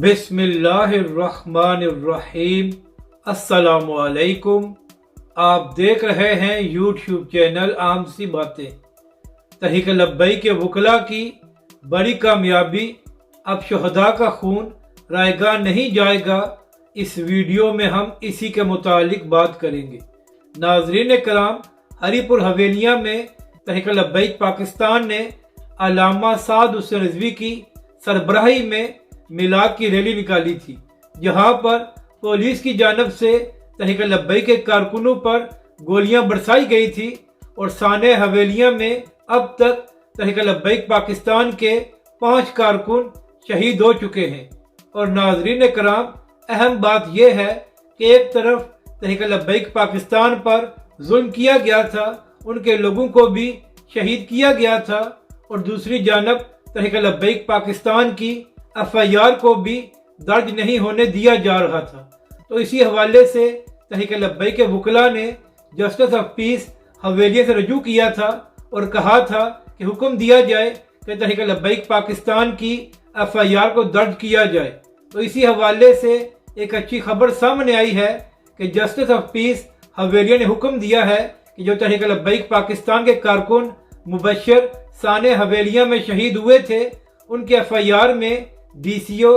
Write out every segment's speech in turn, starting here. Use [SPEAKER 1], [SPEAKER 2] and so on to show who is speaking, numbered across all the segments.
[SPEAKER 1] بسم اللہ الرحمن الرحیم۔ السلام علیکم۔ آپ دیکھ رہے ہیں یوٹیوب چینل عام سی باتیں۔ تحریک لبیک کے وکلاء کی بڑی کامیابی، اب شہداء کا خون رائے گاہ نہیں جائے گا۔ اس ویڈیو میں ہم اسی کے متعلق بات کریں گے۔ ناظرین کرام، ہری پور حویلیہ میں تحریک لبیک پاکستان نے علامہ سعد حسین رضوی کی سربراہی میں میلاد کی ریلی نکالی تھی، جہاں پر پولیس کی جانب سے تحریک لبیک کے کارکنوں پر گولیاں برسائی گئی تھی اور سانحہ حویلیہ میں اب تک تحریک لبیک پاکستان کے 5 کارکن شہید ہو چکے ہیں۔ اور ناظرین کرام، اہم بات یہ ہے کہ ایک طرف تحریک لبیک پاکستان پر ظلم کیا گیا تھا، ان کے لوگوں کو بھی شہید کیا گیا تھا، اور دوسری جانب تحریک لبیک پاکستان کی FIR کو بھی درج نہیں ہونے دیا جا رہا تھا۔ تو اسی حوالے سے تحریک لبیک کے وکلاء نے جسٹس آف پیس حویلیہ سے رجوع کیا تھا اور کہا تھا کہ حکم دیا جائے کہ تحریک لبیک پاکستان کی FIR کو درج کیا جائے۔ تو اسی حوالے سے ایک اچھی خبر سامنے آئی ہے کہ جسٹس آف پیس حویلیہ نے حکم دیا ہے کہ جو تحریک لبیک پاکستان کے کارکن مبشر سانحہ حویلیہ میں شہید ہوئے تھے، ان کے FIR میں DCO،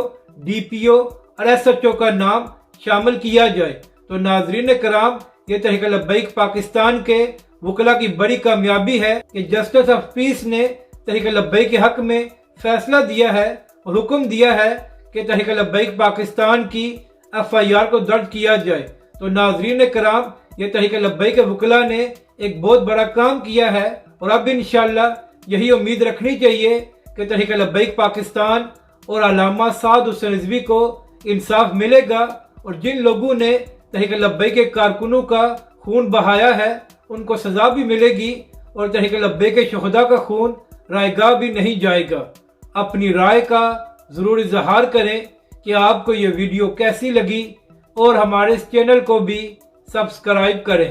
[SPEAKER 1] DPO اور SHO کا نام شامل کیا جائے۔ تو ناظرین کرام، یہ تحریک لبیک پاکستان کے وکلاء کی بڑی کامیابی ہے کہ جسٹس آف پیس نے تحریک لبیک کے حق میں فیصلہ دیا ہے اور حکم دیا ہے کہ تحریک لبیک پاکستان کی FIR کو درج کیا جائے۔ تو ناظرین کرام، یہ تحریک لبیک کے وکلاء نے ایک بہت بڑا کام کیا ہے، اور اب انشاءاللہ یہی امید رکھنی چاہیے کہ تحریک لبیک پاکستان اور علامہ سعد حسین رضوی کو انصاف ملے گا، اور جن لوگوں نے تحریک لبیک کے کارکنوں کا خون بہایا ہے ان کو سزا بھی ملے گی، اور تحریک لبیک کے شہداء کا خون رائے گاہ بھی نہیں جائے گا۔ اپنی رائے کا ضرور اظہار کریں کہ آپ کو یہ ویڈیو کیسی لگی، اور ہمارے اس چینل کو بھی سبسکرائب کریں۔